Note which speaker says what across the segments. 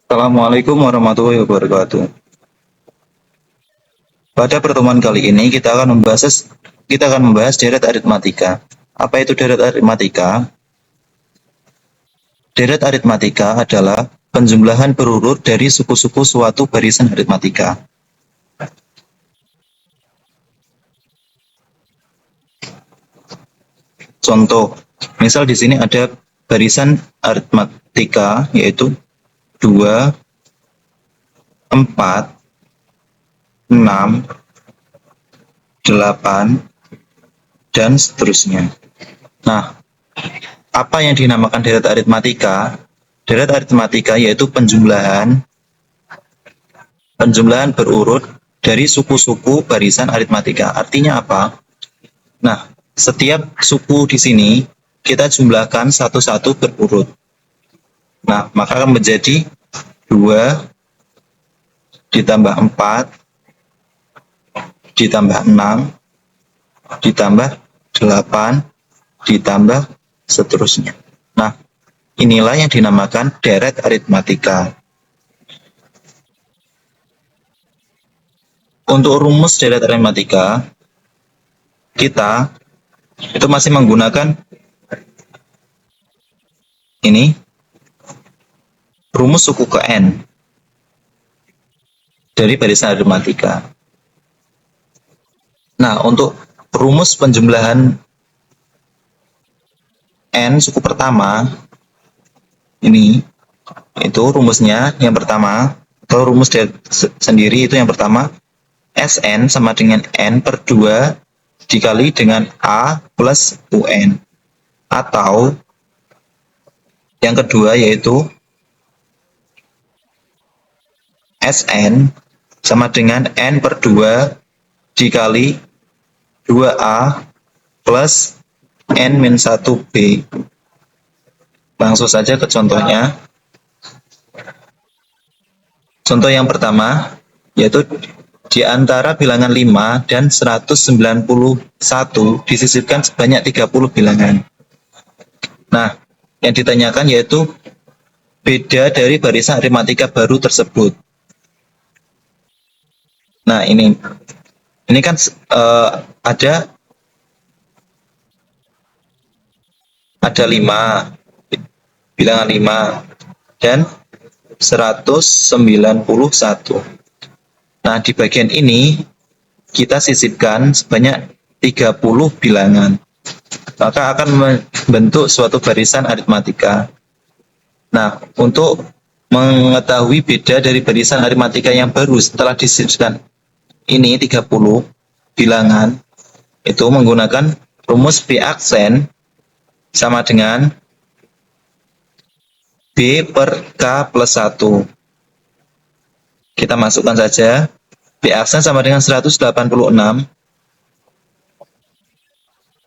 Speaker 1: Assalamualaikum warahmatullahi wabarakatuh. Pada pertemuan kali ini kita akan membahas deret aritmatika. Apa itu deret aritmatika? Deret aritmatika adalah penjumlahan berurut dari suku-suku suatu barisan aritmatika. Contoh, misal di sini ada barisan aritmatika yaitu 2, 4, 6, 8, dan seterusnya. Nah, apa yang dinamakan deret aritmatika? Deret aritmatika yaitu penjumlahan berurut dari suku-suku barisan aritmatika. Artinya apa? Nah, setiap suku di sini kita jumlahkan satu-satu berurut. Nah, maka akan menjadi 2 ditambah 4 ditambah 6 ditambah 8 ditambah seterusnya. Nah, inilah yang dinamakan deret aritmatika. Untuk rumus deret aritmatika, kita itu masih menggunakan ini rumus suku ke n dari barisan aritmatika. Nah, untuk rumus penjumlahan n suku pertama ini itu rumusnya yang pertama, atau rumus sendiri itu yang pertama, Sn sama dengan n per 2 dikali dengan a plus un, atau yang kedua yaitu Sn sama dengan n per 2 dikali 2a plus n-1b. Langsung saja ke contohnya. Contoh yang pertama yaitu di antara bilangan 5 dan 191 disisipkan sebanyak 30 bilangan. Nah, yang ditanyakan yaitu beda dari barisan aritmatika baru tersebut. Nah, ini kan ada 5, bilangan 5 dan 191. Nah, di bagian ini kita sisipkan sebanyak 30 bilangan. Maka akan membentuk suatu barisan aritmatika. Nah, untuk mengetahui beda dari barisan aritmatika yang baru setelah disisipkan ini 30 bilangan, itu menggunakan rumus B aksen sama dengan B per K plus 1. Kita masukkan saja. B aksen sama dengan 186.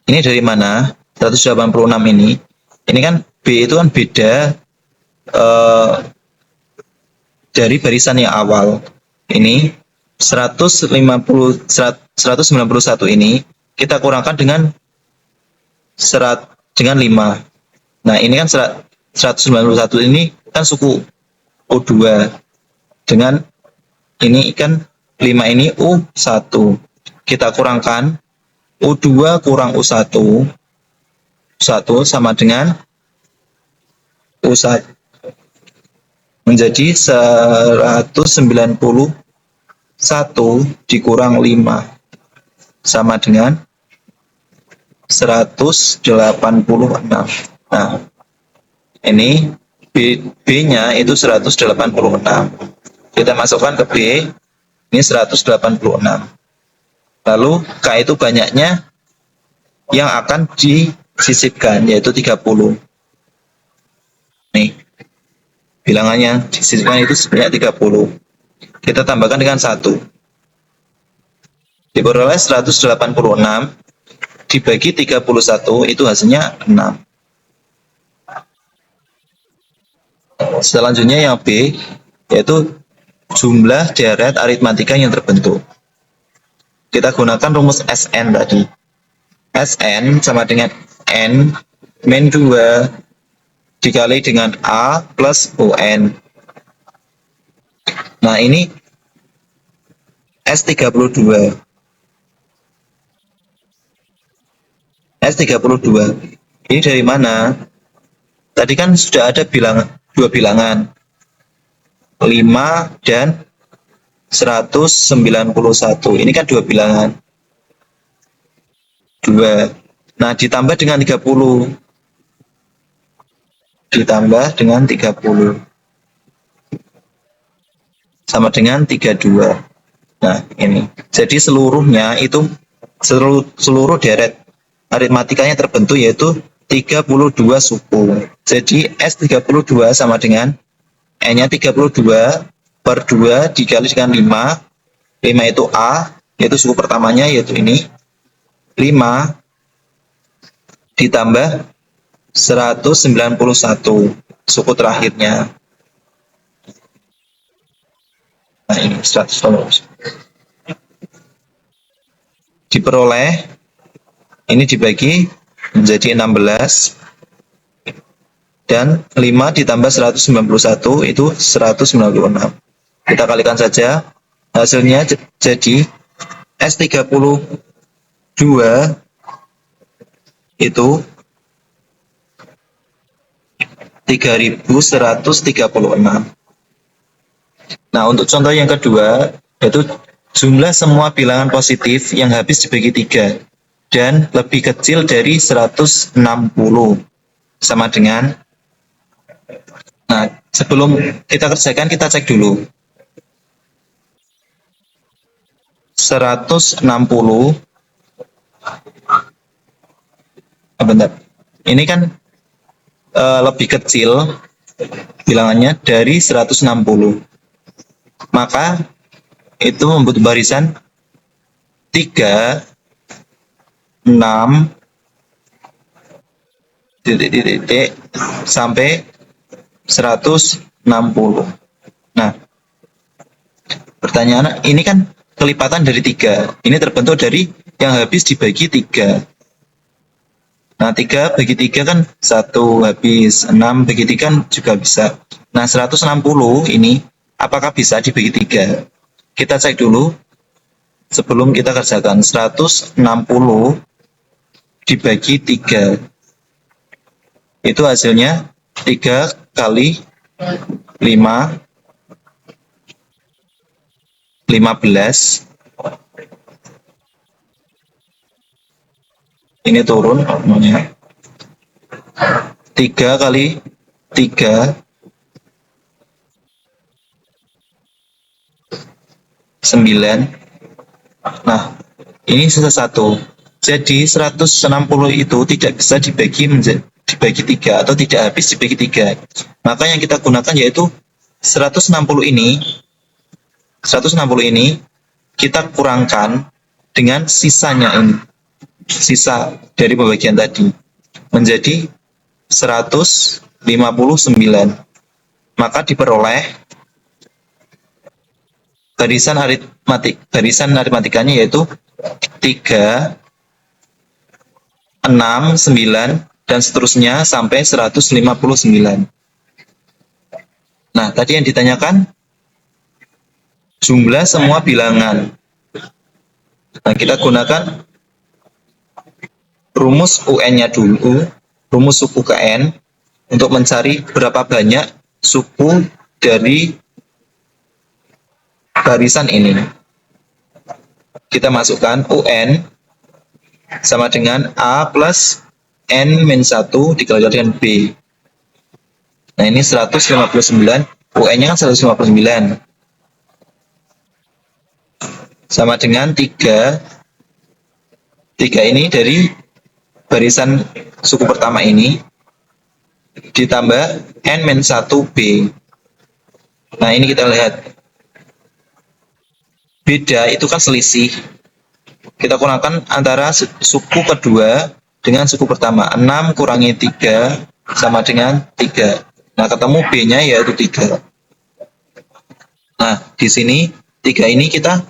Speaker 1: Ini dari mana? 186 ini. Ini kan B itu kan beda dari barisan yang awal. Ini 191 ini kita kurangkan dengan 5. Nah, ini kan 191 ini kan suku U2 dengan ini kan 5 ini U1. Kita kurangkan U2 kurang U1 sama dengan U1 menjadi 191 dikurang 5 sama dengan 186. Nah, ini B-nya itu 186. Kita masukkan ke B, ini 186. Lalu K itu banyaknya yang akan disisipkan, yaitu 30. Nih, bilangannya disisipkan itu sebanyak 30. Kita tambahkan dengan 1. Diperoleh 186 dibagi 31 itu hasilnya 6. Selanjutnya yang B yaitu jumlah deret aritmatika yang terbentuk. Kita gunakan rumus Sn tadi. Sn sama dengan N min 2 dikali dengan A plus UN. Nah, ini S32. S32. Ini dari mana? Tadi kan sudah ada dua bilangan. 5 dan 191. Ini kan dua bilangan. 2. Nah, ditambah dengan 30. Ditambah dengan 30. Sama dengan 32. Nah, ini. Jadi seluruhnya itu seluruh deret aritmatikanya terbentuk yaitu 32 suku. Jadi S32 sama dengan N-nya 32 per 2 dikali dengan 5. 5 itu A, yaitu suku pertamanya, yaitu ini. 5 ditambah 191 suku terakhirnya. Nah, ini 190. Diperoleh, ini dibagi menjadi 16, dan 5 ditambah 191 itu 196. Kita kalikan saja, hasilnya jadi S32 itu 3136. Nah, untuk contoh yang kedua, yaitu jumlah semua bilangan positif yang habis dibagi 3 dan lebih kecil dari 160. Sama dengan, nah, sebelum kita kerjakan, kita cek dulu. 160, bentar. Ini kan lebih kecil bilangannya dari 160. Maka itu membutuhkan barisan 3, 6, titik sampai 160. Nah, pertanyaan ini kan kelipatan dari 3. Ini terbentuk dari yang habis dibagi 3. Nah, 3 bagi 3 kan 1 habis, 6 bagi 3 kan juga bisa. Nah, 160 ini apakah bisa dibagi 3? Kita cek dulu sebelum kita kerjakan. 160 dibagi 3. Itu hasilnya 3 kali 5, 15. Ini turun namanya. 3 kali 3, 9. Nah, ini sisa 1. Jadi 160 itu tidak bisa dibagi 3 atau tidak habis dibagi 3. Maka yang kita gunakan yaitu 160 ini kita kurangkan dengan sisanya ini. Sisa dari pembagian tadi menjadi 159. Maka diperoleh barisan aritmatikanya yaitu 3, 6, 9 dan seterusnya sampai 159. Nah, tadi yang ditanyakan jumlah semua bilangan. Nah, kita gunakan rumus UN-nya dulu, rumus suku KN, untuk mencari berapa banyak suku dari barisan ini. Kita masukkan UN sama dengan A plus N-1 dikali dengan B. Nah, ini 159, UN-nya kan 159. Sama dengan 3. 3 ini dari barisan suku pertama ini ditambah N-1B. Nah, ini kita lihat. Beda itu kan selisih. Kita kurangkan antara suku kedua dengan suku pertama. 6 kurangi 3 sama dengan 3. Nah, ketemu B-nya yaitu 3. Nah, di sini 3 ini kita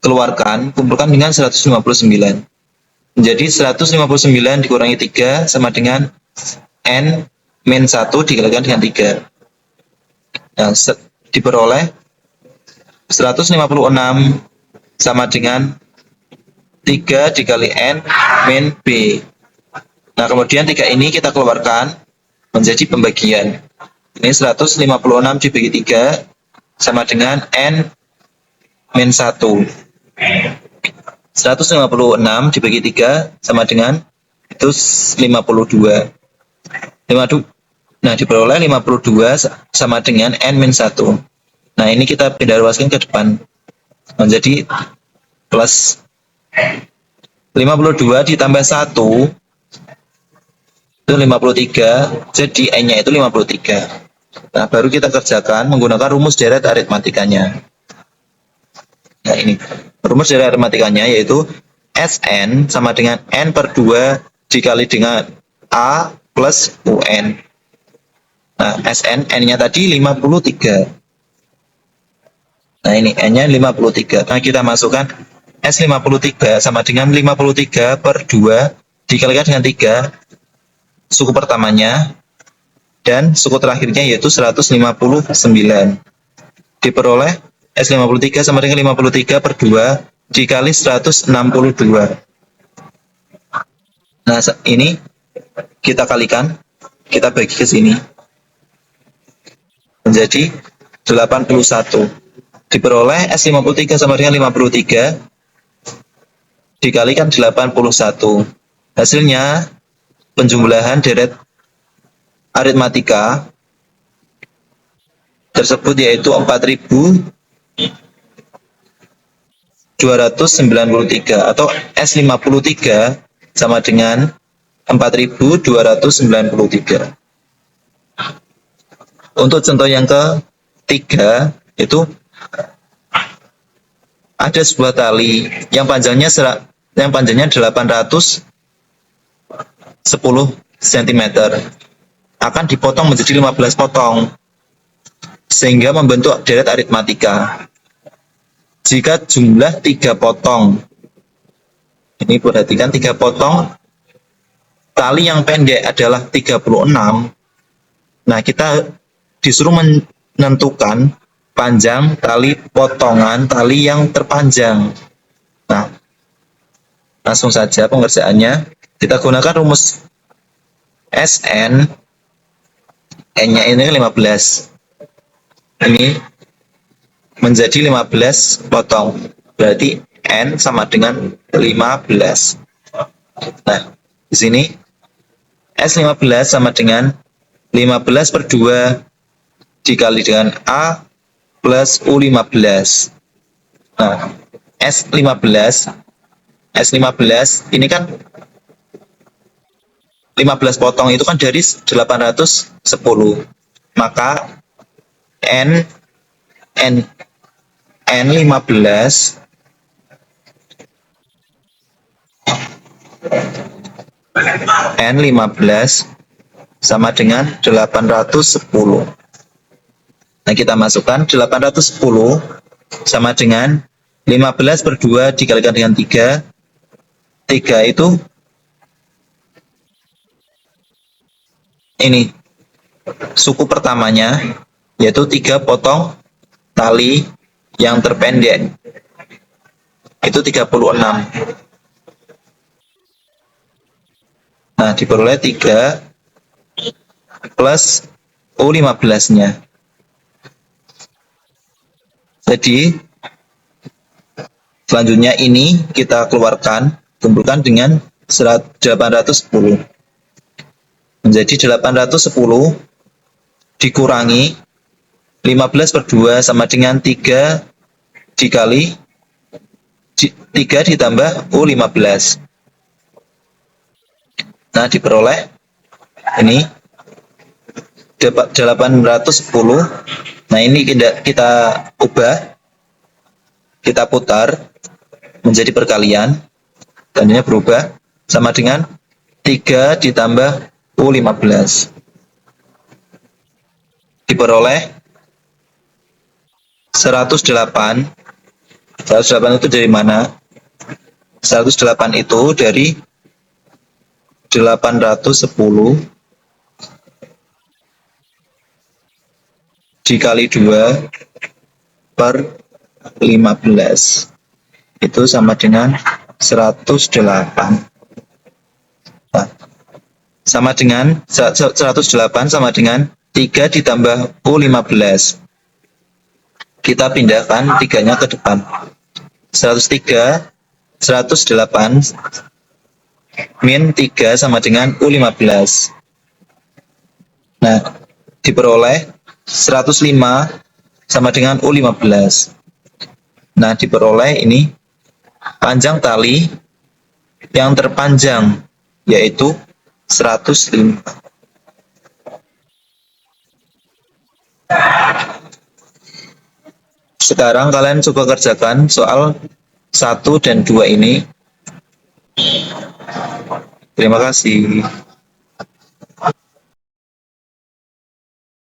Speaker 1: keluarkan, kumpulkan dengan 159. Jadi 159 dikurangi 3 sama dengan N-1 dikalikan dengan 3. Nah, diperoleh 156 sama dengan 3 dikali N min B. Nah, kemudian 3 ini kita keluarkan menjadi pembagian. Ini 156 dibagi 3 sama dengan N min 1. 156 dibagi 3 sama dengan itu 52. Nah, diperoleh 52 sama dengan N min 1. Nah, ini kita pindah ruaskan ke depan menjadi plus 52 ditambah 1 itu 53, jadi N-nya itu 53. Nah, baru kita kerjakan menggunakan rumus deret aritmatikanya. Nah, ini rumus deret aritmatikanya yaitu Sn sama dengan N per 2 dikali dengan A plus UN. Nah, Sn, N-nya tadi 53. Nah, ini N-nya 53. Nah, kita masukkan S53 sama dengan 53 per 2 dikalikan dengan 3 suku pertamanya dan suku terakhirnya yaitu 159. Diperoleh S53 sama dengan 53 per 2 dikali 162. Nah, ini kita kalikan, kita bagi ke sini menjadi 81. Diperoleh S53 sama dengan 53 dikalikan 81. Hasilnya penjumlahan deret aritmatika tersebut yaitu 4.293 atau S53 sama dengan 4.293. Untuk contoh yang ketiga itu ada sebuah tali yang panjangnya 810 cm akan dipotong menjadi 15 potong sehingga membentuk deret aritmatika. Jika jumlah 3 potong, ini perhatikan 3 potong, tali yang pendek adalah 36. Nah, kita disuruh menentukan panjang tali potongan tali yang terpanjang. Nah, langsung saja pengerjaannya. Kita gunakan rumus Sn, N-nya ini 15. Ini menjadi 15 potong. Berarti N sama dengan 15. Nah, di sini S15 sama dengan 15 per 2 dikali dengan A plus U15. Nah, S15 ini kan 15 potong itu kan dari 810. Maka N15 sama dengan 810. Nah, kita masukkan 810 sama dengan 15 per 2 dikalikan dengan 3. 3 itu ini suku pertamanya yaitu 3 potong tali yang terpendek. Itu 36. Nah, diperoleh 3 plus U15-nya. Jadi, selanjutnya ini kita keluarkan, kumpulkan dengan 810. Menjadi 810 dikurangi 15 per 2 sama dengan 3 dikali 3 ditambah U15. Nah, diperoleh ini 810. Nah, ini kita ubah, kita putar menjadi perkalian, tandanya berubah sama dengan 3 ditambah U15. Diperoleh 108. 108 itu dari mana? 108 itu dari 810 dikali 2 per 15. Itu sama dengan 108. Nah, sama dengan 108 sama dengan 3 ditambah U15. Kita pindahkan 3-nya ke depan. 103, 108 min 3 sama dengan U15. Nah, diperoleh 105 sama dengan U15. Nah, diperoleh ini panjang tali yang terpanjang, yaitu 105. Sekarang kalian coba kerjakan soal 1 dan 2 ini. Terima kasih.